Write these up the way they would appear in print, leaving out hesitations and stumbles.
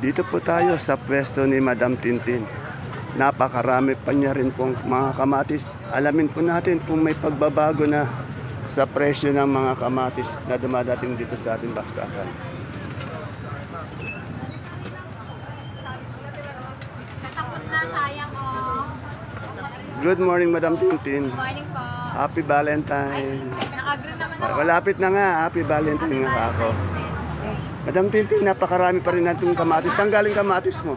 Dito po tayo sa pwesto ni Madam Tintin. Napakarami pa niya rin pong mga kamatis. Alamin po natin kung may pagbabago na sa presyo ng mga kamatis na dumadating dito sa ating baksakan. Good morning, Madam Tintin. Good morning po. Happy Valentine. Naka-green naman ako. Malapit na nga, Happy Valentine nga ako. Madam Tintin, napakarami pa rin natin kamatis. Saan galing kamatis mo?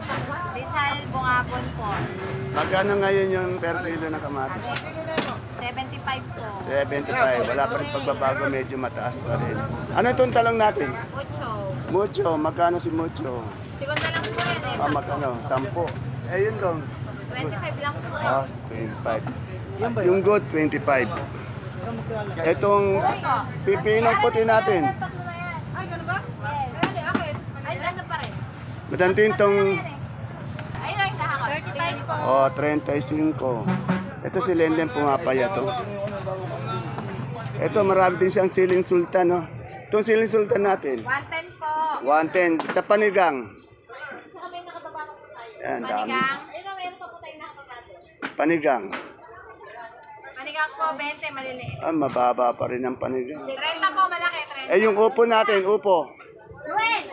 Rizal, Bungabon po. Magkano ngayon yung per kilo na kamatis? 75 po. 75. Wala pa rin pagbabago, medyo mataas pa rin. Ano itong talong natin? Mucho. Mucho. Magkano si Mucho? Sigon na lang po yan eh. Magkano? 10. Eh, yun dong. 25 lang po. 25. Yung good, 25. Itong pipinong puti natin. Ay, gano'n ba? Yes. Ay, ano pa rin? Madam Tintong, Ayun lang sa hangot. 35 po. 35. Ito si Lenlen pumapaya to. Ito marami din siyang siling sultan, no? Itong siling sultan natin, 110 po. 110 sa panigang. Saka may nakababa pa po tayo. Ayan, dami. Panigang. Ayun, meron pa po tayo nakababa. Panigang. Panigang po, 20, maliliit. Mababa pa rin ang panigang. 30 po, malaki. 30. Eh, yung upo natin, upo. Ruel!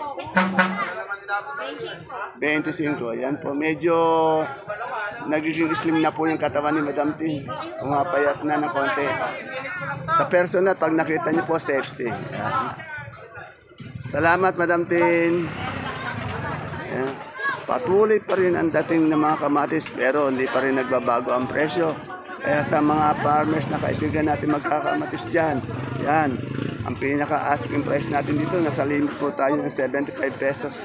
25 po. 25. Yan po. Medyo nagiging slim na po yung katawan ni Madam Tin. Pumapayat na ng konti. Sa personal, pag nakita niyo po, sexy. Yan. Salamat, Madam Tin. Yan. Patuloy pa rin ang dating ng mga kamatis, pero hindi pa rin nagbabago ang presyo. Kaya sa mga farmers na kaibigan natin magkakamatis dyan, yan. Ang pinaka-asking price natin dito, nasa limit po tayo ng 75 pesos.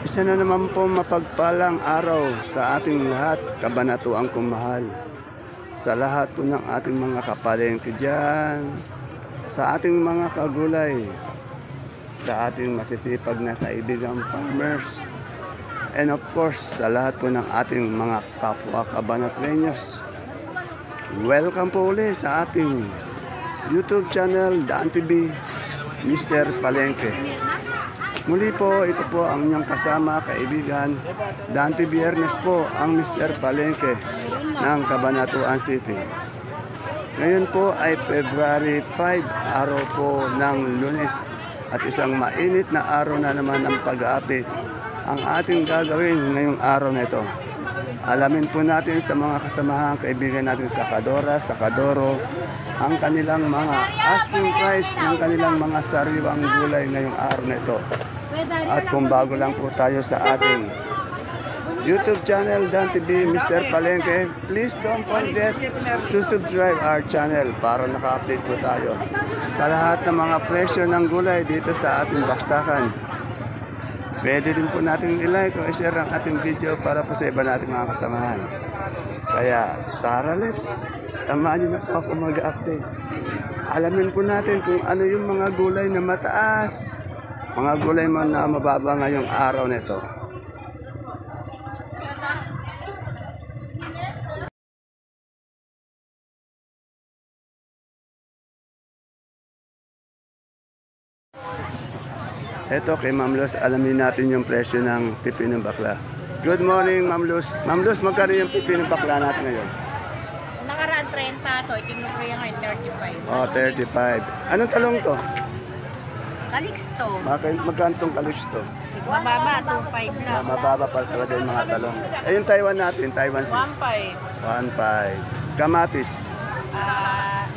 Isa na naman po mapagpalang araw sa ating lahat, kabanatuang kumahal. Sa lahat po ng ating mga kapalengke dyan, sa ating mga kagulay, sa ating masisipag na kaibigang farmers, and of course, sa lahat po ng ating mga kapwa kabanatrenyos. Welcome po ulit sa ating YouTube channel, Daan TV, Mr. Palengke. Muli po, ito po ang inyong kasama, kaibigan, Dante Biernes po, ang Mr. Palengke ng Cabanatuan City. Ngayon po ay February 5, araw po ng Lunes, at isang mainit na araw na naman ng pag-update ang ating gagawin ngayong araw na ito. Alamin po natin sa mga kasamahan, kaibigan natin sa Kadora, sa Kadoro, ang kanilang mga asking price ng kanilang mga sariwang gulay ngayong araw na ito. At kung bago lang po tayo sa ating YouTube channel, Dan TV, Mr. Palengke, please don't forget to subscribe our channel para naka-update po tayo sa lahat ng mga presyo ng gulay dito sa ating baksakan. Pwede din po natin i-like o i-share ang ating video para po sa iba nating mga kasamahan. Kaya tara, let's samahan niyo na po ako mag-update. Alamin po natin kung ano yung mga gulay na mataas, mga gulay man na mababa ngayong araw nito. Ito kay Ma'am Luz, alamin natin yung presyo ng pipinong bakla. Good morning, Ma'am Luz. Ma'am Luz, magkano yung pipinong bakla natin ngayon? Nakaraan 30 to, itinutro yung ngayon 35. Oh, 35. Anong talong to? Calixto. Magkano tong Calixto? Mababa, 2.5 lang. Mababa pa talaga yung mga talong. Eh, yung Taiwan natin, Taiwan Sea. 1.5. 1.5. Kamatis.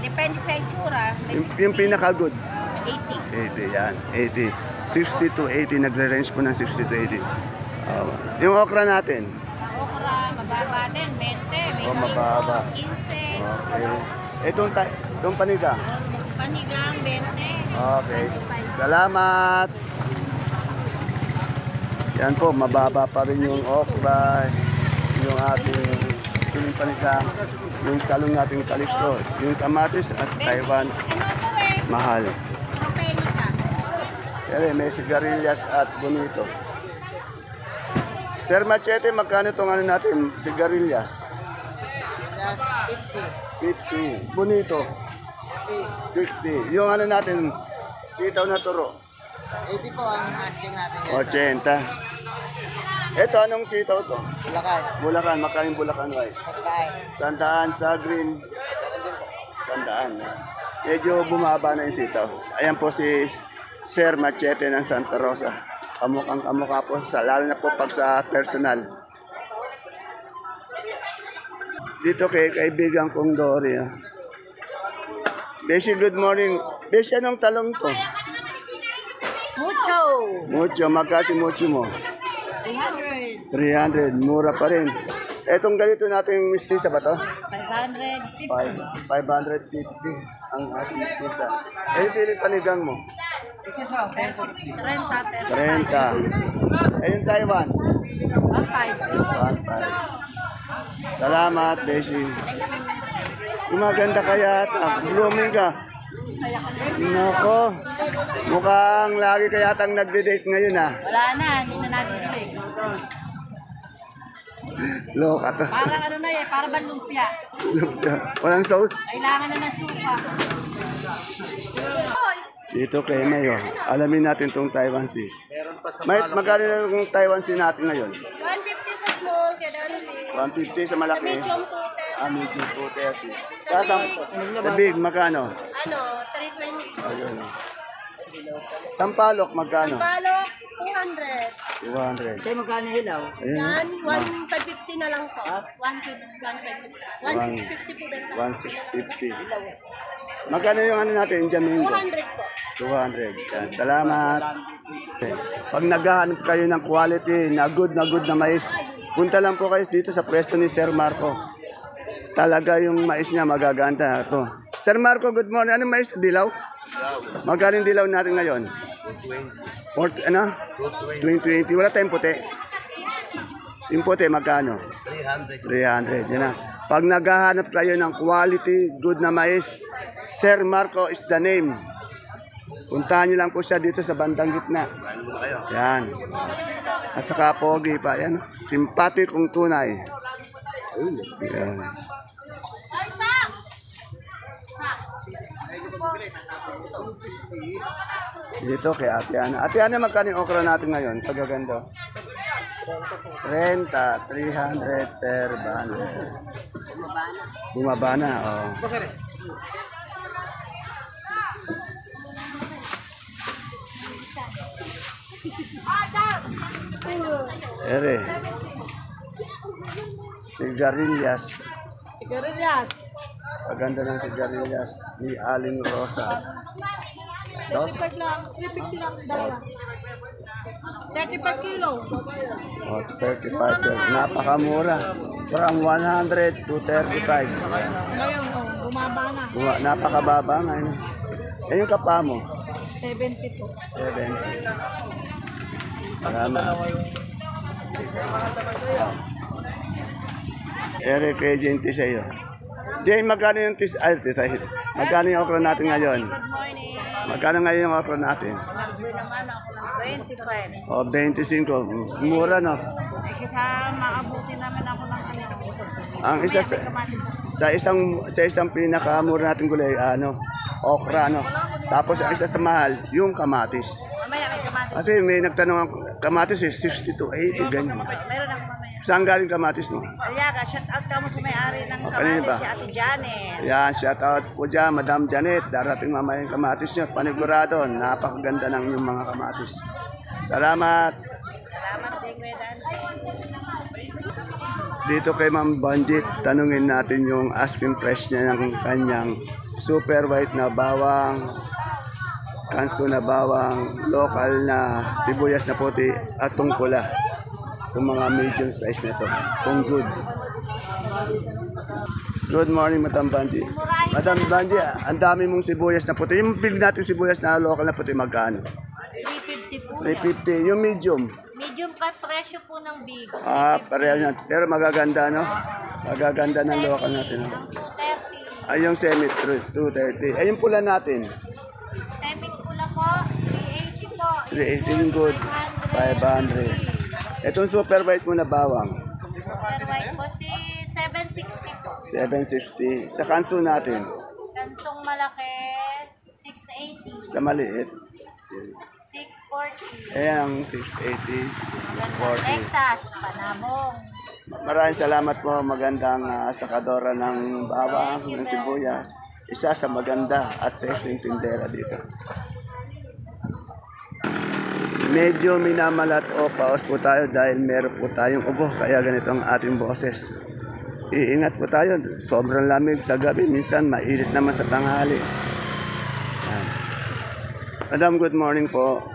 Depende sa itsura. Yung pinaka-good. 80. 80, yan. 80. 60 to 80, nagre-range po ng 60 to 80. Yung okra natin. Okra, mababa din, 20. Oh, mababa. 15. Okay. Itong panigang. Panigang, 20. Okay. Salamat. Yan po, mababa pa rin yung okra, yung ating panigang, yung talong nating Calixto, yung kamatis at Taiwan, mahal. May sigarilyas at bonito. Sir Machete, magkano itong ano natin? Sigarilyas? Plus 50. Bonito? 60. Yung ano natin, sitaw na turo? 50. 80 po ang asking natin yan. 80. Ito, anong sitaw to? Bulacan. Bulacan, magkano yung Bulacan rice? Pagkain. Tandaan sa green. Tandaan. Medyo bumaba na yung sitaw. Ayan po si Sir Machete ng Santa Rosa. Kamukhang kamukha po sa, lalo na po pag sa personal. Dito kay kaibigan kong Dory. Beshi, good morning. Beshi, anong talong to? Mucho. Mucho, magkasi mucho mo? 300. 300, mura pa rin. Etong ganito nating mistisa ba to? 550. 550 ang ating mistisa. Eh, siling panigang mo? 30. 30. Eh, yung Taiwan? 1.5. 1.5. Salamat, Beshi. Gumaganda kaya at blooming ka. Nako, mukhang lagi kaya tang nagde-date ngayon ah. Wala na, hindi na natin dilig. Loka to. Parang ano na eh, parang lumpia. Walang sauce. Kailangan na ng suka. Dito kay Mayo. Alamin natin tong Taiwan Sea. Magkano na itong Taiwan Sea natin ngayon? 150 sa small, kaya dati. 150 sa malaki. Medium 230. Medium 230. Sa big, magkano? Ano, 320. Ayun. Sampalok, magkano? Balok, 200. 200. Kaya magkano hilaw? Ayun. Yan, 150 na lang po. 150. 150 po benta. 1,650. Magkano yung ano natin, Jamingo? 200 po. 200. Yan. Salamat. Pag naghahanap kayo ng quality na good na mais, punta lang po kayo dito sa pwesto ni Sir Marco. Talaga yung mais niya magaganda. Ito. Sir Marco, good morning. Anong mais? Dilaw? Magkano yung dilaw natin ngayon? 220. Ano? 220. Wala tayong puti. Yung puti, magkano? 300. Yan na. Pag naghahanap kayo ng quality, good na mais, Sir Marco is the name. Puntahan nyo lang po siya dito sa bandang gitna. Yan. At saka pogi pa. Yan. Simpati kung tunay. Yan. Dito kay Ate Ana. Ate Ana, magkano yung okra natin ngayon? Pagaganda. 30, 300 per bundle. Bumaba na, oh. Ere. Sigarilyas. Sigarilyas. Paganda ng sigarilyas ni Aling Rosa. Dos? 35 lang. 350 lang dalawa. 35 kilo. O, 35 per. Napakamura. From 100 to 35. Ngayon, bumaba na. Napakababa ngayon. Eh, yung kapa mo? 70 po. 70. Salamat. Eric, agent sa iyo. Jane, magkano yung magkano yung okra natin ngayon? Good morning. Magkano ngayon yung okra natin? Nagboy naman ako ng 25. O, 25. Mura, no? Kasi maabuti naman ako ng Ang isa sa isang pinakamura natin gulay, ano, okra, no? Tapos ang isa sa mahal, yung kamatis. Mamaya kay kamatis. Kasi may nagtanong ang kamatis 60 to 80, ganyan. Meron ako mamaya. Saan galing kamatis mo? Aliaga, shout out ka mo sa may-ari ng kanina ba? kamatis, si Ate Janet. Yan, shout out po dyan, Madam Janet. Darating mamaya yung kamatis nyo. Panigurado, napakaganda ng yung mga kamatis. Salamat. Salamat din, Kuya Dan. Dito kay Ma'am Banjit, tanungin natin yung asking price niya ng kanyang super white na bawang, kanso na bawang, local na sibuyas na puti at tungkula. Yung mga medium size nito. Kung good. Good morning, Madam Banji. Madam Banji, ang dami mong sibuyas na puti. Yung big natin sibuyas na local na puti, magkano? 350 po. 350. Yung medium. Medium cut presyo po ng big. Pareho yan. Pero magaganda, no? Magaganda ng local natin. No? 230. Ay, yung semi 230. Ay, yung pula natin. Semi pula po, 380 po. 380 yung good. 500. Itong super white mo na bawang, Super white po si 760 po. 760. Sa kanso natin, Kansong malaki, 680. sa maliit, 640. ayan ang 680, 640. Texas, Panabong. Maraming salamat po, magandang sakadora ng bawang, ng sibuyas. Isa sa maganda at sexy tindera dito. Medyo minamalat o paos po tayo dahil meron po tayong ubo, kaya ganito ang ating boses. Iingat po tayo, sobrang lamig sa gabi, minsan mainit naman sa tanghali. Yan. Madam, good morning po.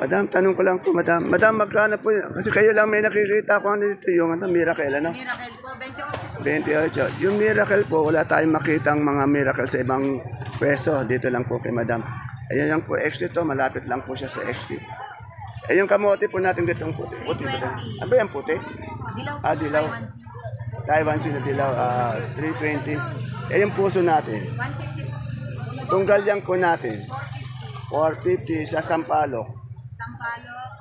Madam, tanong ko lang po, madam. Madam, magkano po yun? Kasi kayo lang may nakikita ko ano dito, yung miracle, ano? Miracle po, 28. Yung miracle po, wala tayong makitang mga miracle sa ibang pwesto. Dito lang po kay madam. Ayan lang po, exit to. Malapit lang po siya sa exit. Eh, yung kamote po natin ditong puti. Puti ba? Ano ba yung puti? Dilaw. Dilaw. Taiwan sino dilaw, 320. Eh, yung puso natin. 150. Tunggalyang po natin. 450 sa sampalok. Sampalok,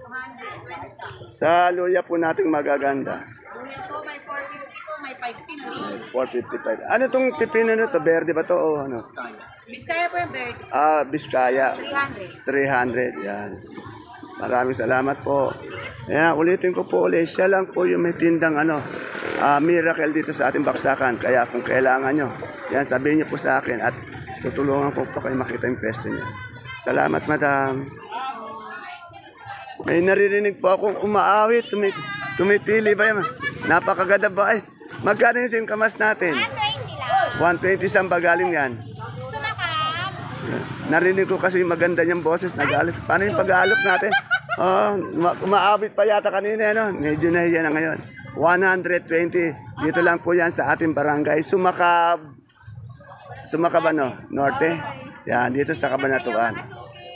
220. Sa luya po nating magaganda. Buyan po, may 450 po, may 550. 455. Ano tong pipino na to? Verde ba to o ano? Biskaya po yung bird. Biskaya. 300. 300. Yan. Maraming salamat po. Yan, ulitin ko po ulit. Siya lang po yung may tindang miracle dito sa ating baksakan. Kaya kung kailangan nyo, yan, sabihin nyo po sa akin at tutulungan ko po kayo makita yung pwesto nyo. Salamat, madam. May naririnig po akong umaawit. Tumipili ba yan? Napakaganda ba? Ay, magkano yung singkamas natin? 120 lang. 120 saan ba galing yan? Sumakap. Narinig ko kasi maganda niyang boses. Nag-alip. Paano yung pag-aalok natin? Umaawit pa yata kanina. No? Medyo nahiya na ngayon. 120. Dito lang po yan sa ating barangay. Sumakab ano? Norte. Yan, dito sa Cabanatuan.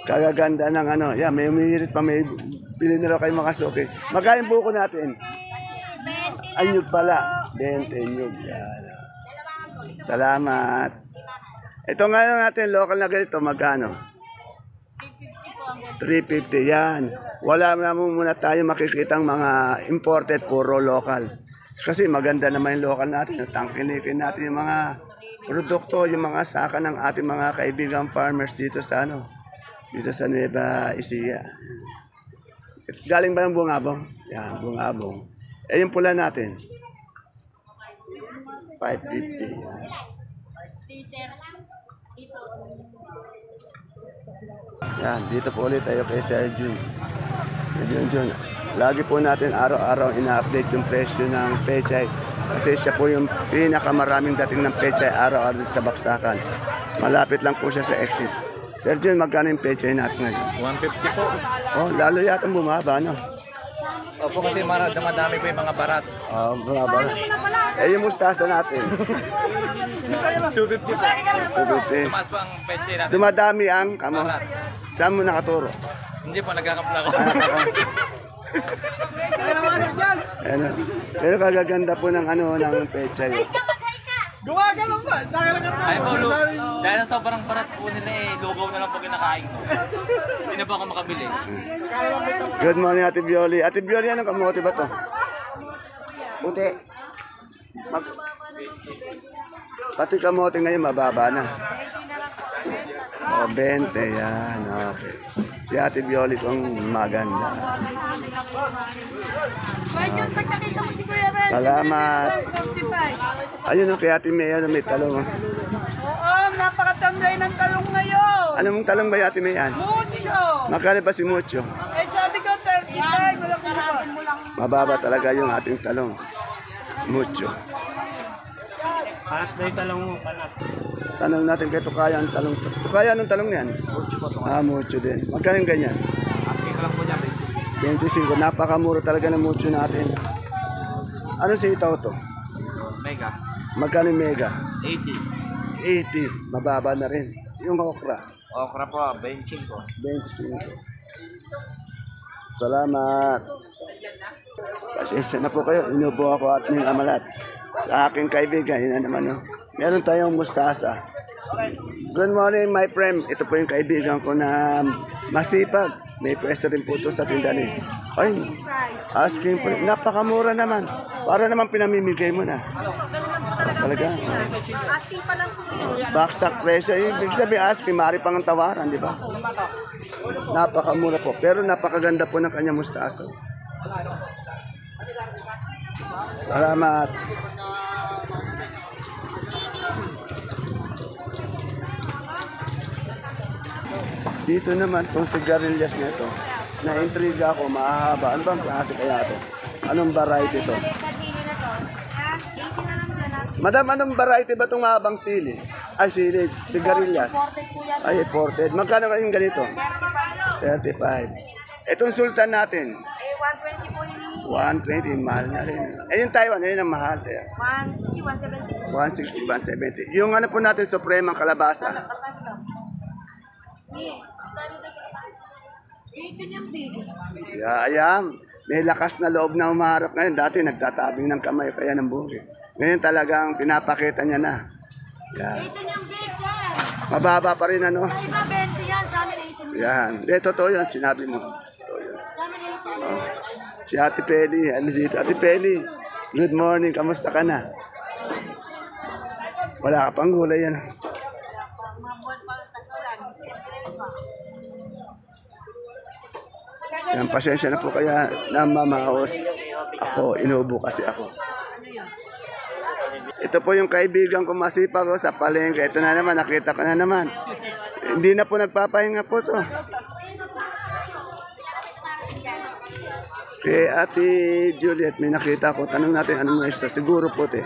Kagaganda ng yan, may umihirit pa, may pili na raw kayo makasuki. Magkain buko natin. Anyog pala. 20 nyug. Yan. Salamat. Ito ngayon natin, local na ganito, magkano? 350 yan. Wala na muna tayo makikitang mga imported, puro local. Kasi maganda naman yung local natin. Tangkilikin natin yung mga produkto, yung mga saka ng ating mga kaibigang farmers dito sa dito sa Nueva Ecija. Galing ba ng bungabong? Yan, bungabong. Eh, yung pula natin? 550. Yan. Yan, dito po ulit tayo kay Sir Jun. Sir Jun, lagi po natin araw-araw ina-update yung presyo ng pechay. Kasi siya po yung pinakamaraming dating ng pechay araw-araw sa baksakan. Malapit lang po siya sa exit. Sir Jun, magkano yung pechay natin ngayon? 150 po. Oh, lalo yata bumaba, no? Opo, kasi dumadami po yung mga barat. Oh, bumaba. Eh, yung mustasa natin. 250 po. 250. Tumaas po ang peche natin. Dumadami ang kamo. Barat. Saan mo nakaturo? Hindi po, nagkakapla ko. Ano? Pero kagaganda po ng ng pechay. Ay po, dahil ang sobrang barat po nila lugaw na lang po kinakain ko. Hindi na po ako makabili. Good morning, Ate Bioli. Ate Bioli, anong kamote ba to? Puti. Pati kamote ngayon, mababa na. O, 20. Yan, okay. Si Ate Bioli kong maganda. Salamat. Ayun, kay Ate May, may talong. Oo, napakatambay ng talong ngayon. Ano mong talong ba, Ate May? Mucho. Magkano ba si Mucho? Eh sabi ko 35, wala ka mo lang. Mababa talaga yung ating talong. Mucho. Panat na yung talong mo, panat. Tanong natin kay Tukaya ang talong. Tukaya anong talong yan? Mucho din. Magkano yung ganyan? Asking lang po niya, 25. Napakamura talaga ng mucho natin. Ano si itaw to? Mega. Magkano yung mega? 80. 80. Mababa na rin. Yung okra, Okra po, 25 po. 25. Salamat. Pasensya na po kayo. Inubo ako at ng amalat. Sa aking kaibigan, yun na naman. No? Meron tayong mustasa. Good morning, my friend. Ito po yung kaibigan ko na masipag. May pwesto rin po ito sa tindahan. Ay, asking price. Napakamura naman. Para naman pinamimigay mo na. Talaga. Asking pa lang po yun. Backstock presyo. Ibig sabihin, asking, maaari pang ang tawaran, di ba? Napakamura po. Pero napakaganda po ng kanyang mustasa. Salamat. Dito naman, itong sigarilyas nito, na-intriga ako, mahahaba. Ano bang klase kaya ito? Anong variety ito? Madam, anong variety ba itong mahabang sili? Ay, sili, sigarilyas. Imported po yan. Ay, imported. Magkano ngayon ganito? 35. 35. Itong sultan natin, 120 po yun. 120, mahal na rin. Eh, yung Taiwan, ayun ang mahal. 160, 170. 160, 170. Yung ano po natin, supremang kalabasa. Tapos daw. Ito niyang big. Ayan, may lakas na loob na umaharap ngayon. Dati nagtatabing ng kamay kaya ng buhok. Ngayon talagang pinapakita niya na. Yan. Ito niyang big, sir. Mababa pa rin ano. Sa iba, 20 yan. Sa amin, 18 Yan. De, totoo yun, sinabi mo. Totoo yun. Sa amin, 18 Oh. Si Ate Peli, ano dito? Ate Peli, good morning, kamusta ka na? Wala ka pang gulay yan. Yan, pasensya na po kaya namamaos ako, inuubo kasi ako. Ito po yung kaibigan ko masipag ko sa palengke. Ito na naman, nakita ko na naman. Hindi na po nagpapahinga po to. Kay Ate Juliet, may nakita ko. Tanong natin, anong mais na? Siguro puti.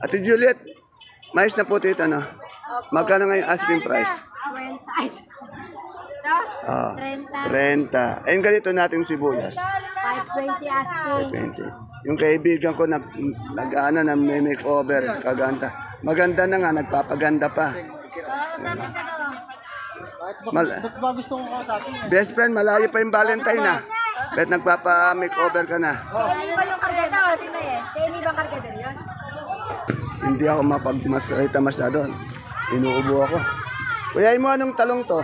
Ate Juliet, mais na puti ito, no? Magkano nga yung asking price? 20. Ah, 30. Ayun ganito natin sibuyas. 520 asking. 20. Yung kaibigan ko nag-ano na may makeover, kaganda. Maganda na nga, nagpapaganda pa. Best friend, malayo pa yung Valentine na. Bet nagpapa-makeover ka na. Penny ba yung kargada? Penny ba kargada yun? Hindi ako mapagmasalita masyado. Inuubo ako. Kuya mo, anong talong to?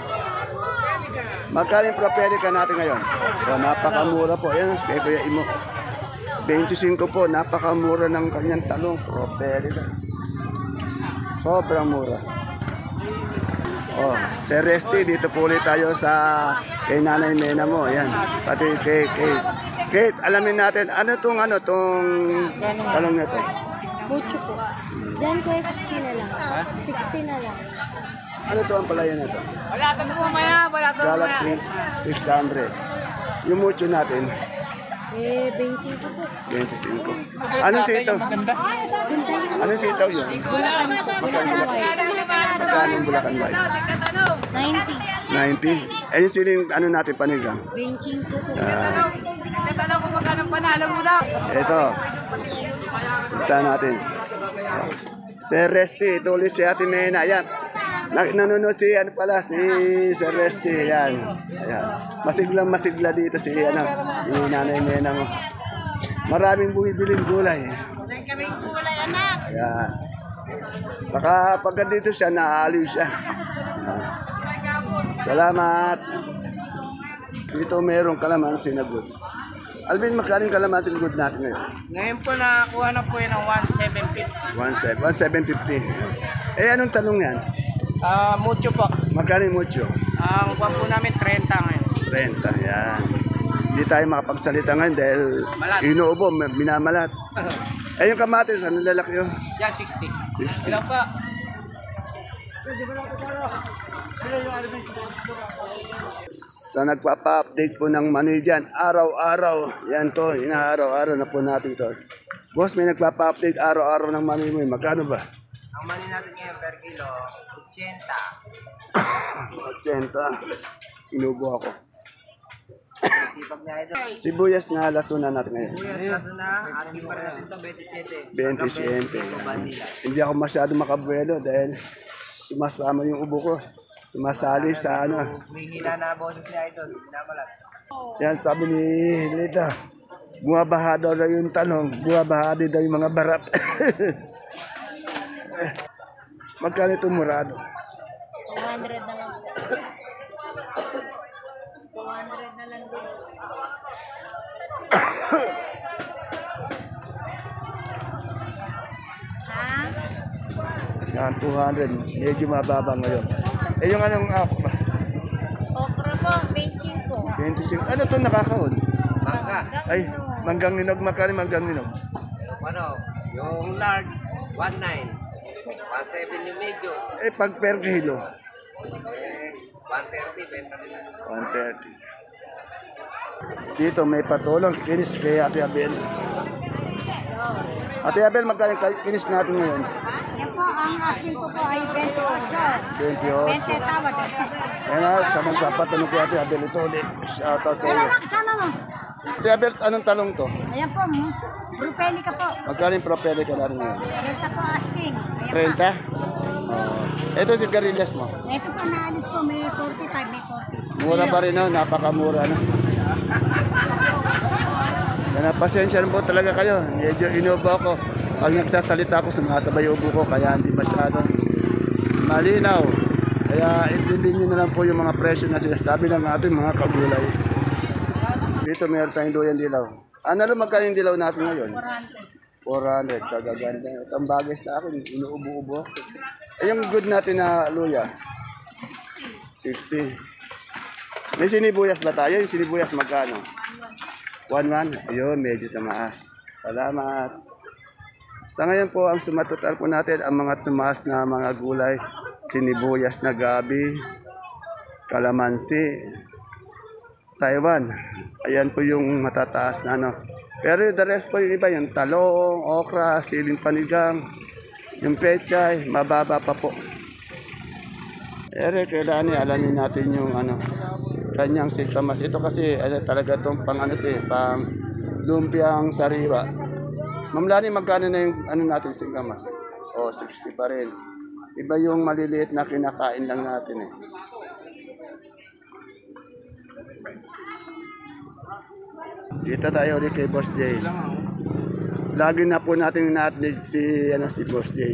Magkano yung properica natin ngayon? So, napakamura po. Ayan, kay Kuya Imo. 25 po, napakamura ng kanyang talong. Properica. Sobrang mura. Oh, Celeste, dito po ulit tayo sa kay Nanay Mena mo. Ayan, pati kay Kate, alamin natin, ano tong talong na to? Mucho po. Diyan ko 60 na lang. 60 na lang. Ano to ang palaya na to? Wala ka po maya. Wala ka Galaxy 600. Yung mucho natin, 25 po. 25. Anong sitaw? Anong sitaw yun? Magkano yung Bulacan White? 90. 90. Eh yung siling ano natin panigang? 25 po. Tatanong kung magkano panalo mo daw. Ito. Punta natin. Sir Resty, ito ulit si Ate Mena. Ayan. Nanonood si Sir Resty. Ayan. Ayan. Masigla dito si Nanay Mena mo. Maraming bumibiling gulay. Kaming kulay, anak. Ayan. Baka pagka dito siya, naaaliw siya. Salamat. Dito mayroong kalamansi na good. Alvin, magkano yung kalamansi good natin ngayon? Ngayon po nakakuha na po yun ng 1,750. 1,750. Eh, anong talong yan? Mucho po. Magkano yung mucho? Ang kuha po namin 30 ngayon. 30, yan. Hindi tayo makapagsalita ngayon dahil Malat. inuubo, minamalat. Eh, yung kamatis, ano lalaki yun? Yan, 60. 60. Ilan pa? Sa nagpapa-update po ng money dyan, araw-araw, yan to, inaaraw-araw na po natin to. Boss, may nagpapa-update araw-araw ng money mo, magkano ba? Ang money natin ngayon per kilo, 80. Inubo ako. Sipag niya ito. Sibuyas na lasunan natin ngayon. Yes, na, ating pa rin natin ito, 27. 27. Hindi ako masyado makabuelo dahil sumasama yung ubo ko. Sumasali sa ano. May hila na boses niya ito, pinamalat. Yan sabi ni Lita. Bumabaha daw yung talong. Bumabaha din daw yung mga barat. Magkano itong murado? 200 na lang po. 200 na lang din. Yan, 200. Medyo mababa ngayon. Eh, yung anong ba? Okra po, benching ko. 25. Ano to nakakaon? Mangga. Ay, manggang ninog. Magkano manggang ninog? Ano? Yung large, 1.9. 1.7 yung medyo. Eh, pag per kilo. 1.30, benta nila. 130. Dito may patulong. Kinis kay Ate Abel. Ate Abel, magkano kinis natin ngayon? Yan po, ang asking ko po ay 28. 28. tawad. Kaya na, sa magpapatanong kay Ate Abel ito ulit. Shoutout sa iyo. Kasama mo. Ate Abel, anong talong to? Ayan po, Brupeli ka po. Magkano yung propede ka natin ngayon? 30 po asking. Ayan 30? Ito si Garillas mo. po. Ito po naalis po, may 45, may 40. Mura pa rin, no? Napakamura na. Kaya pasensya po talaga kayo. Medyo inubo ako. Pag nagsasalita ako, sumasabay ubo ko. Kaya hindi masyadong malinaw. Kaya intindihin nyo na lang po yung mga presyo na sinasabi ng ating mga kagulay. Dito meron tayong duyan dilaw. Ano lang magkano yung dilaw natin ngayon? 400. Kagaganda. Ito ang bagay sa akin. Inuubo-ubo. Eh, yung good natin na luya? 60. May sinibuyas ba tayo? Yung sinibuyas magkano? 1-1. Ayun, medyo tamaas. Salamat. Sa ngayon po, ang sumatotal po natin ang mga tumaas na mga gulay. Sinibuyas na gabi, kalamansi, Taiwan. Ayan po yung matataas na ano. Pero the rest po yung iba, yung talong, okra, siling panigang, yung pechay, mababa pa po. Ere, kailangan alamin natin yung ano, kanyang sitamas. Ito kasi talaga itong pang ano ito pang lumpiang sariwa. Ma'am Lani, magkano na yung ano natin sitamas? O, 60 pa rin. Iba yung maliliit na kinakain lang natin eh. Dito tayo ulit kay Boss Jay. Lagi na po natin na-update si Boss Jay.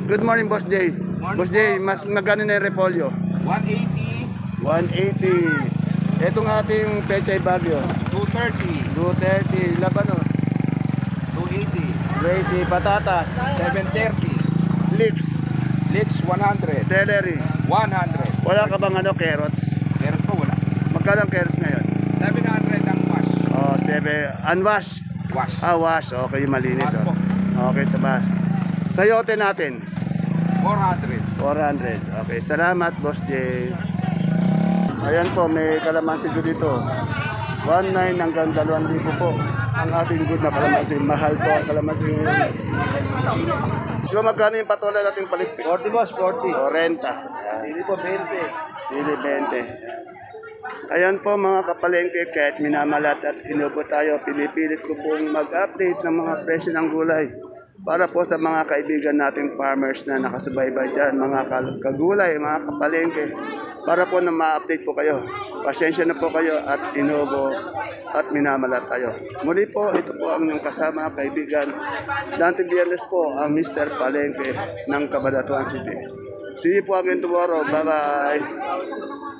Good morning, Boss Jay. Boss Jay, magkano na yung repolyo? 180, 180. Itong ating pechay bagyo. 230, 230. Labano. 280, 20. Patatas. 730, Leeks. leeks 100, Celery. 100. Wala ka bang ano, carrots? Pero po wala. Magkano ang carrots ngayon? 700 ang wash. Oh, 7. Unwash. Wash. Ah, wash. Okay, malinis. Wash po. Okay, tabas. Sayote natin. 400. 400. Okay, salamat, Boss Jay. Ayan po, may kalamansi ko dito. 1.9 hanggang 2,000 po. Ang ating good na kalamansi. Mahal po ang kalamansi. So, magkano yung patola nating palipik? 40 boss, 40. 40. Hindi po 20. Pili 20. Ayan po mga kapalengke, kahit minamalat at inubo tayo, pinipilit ko pong mag-update ng mga presyo ng gulay para po sa mga kaibigan nating farmers na nakasubaybay dyan, mga kagulay, mga kapalengke, para po na ma-update po kayo. Pasensya na po kayo at inubo at minamalat tayo. Muli po, ito po ang inyong kasama, kaibigan. Dante Biernes po, ang Mr. Palengke ng Cabanatuan City. See you po again tomorrow. Bye-bye.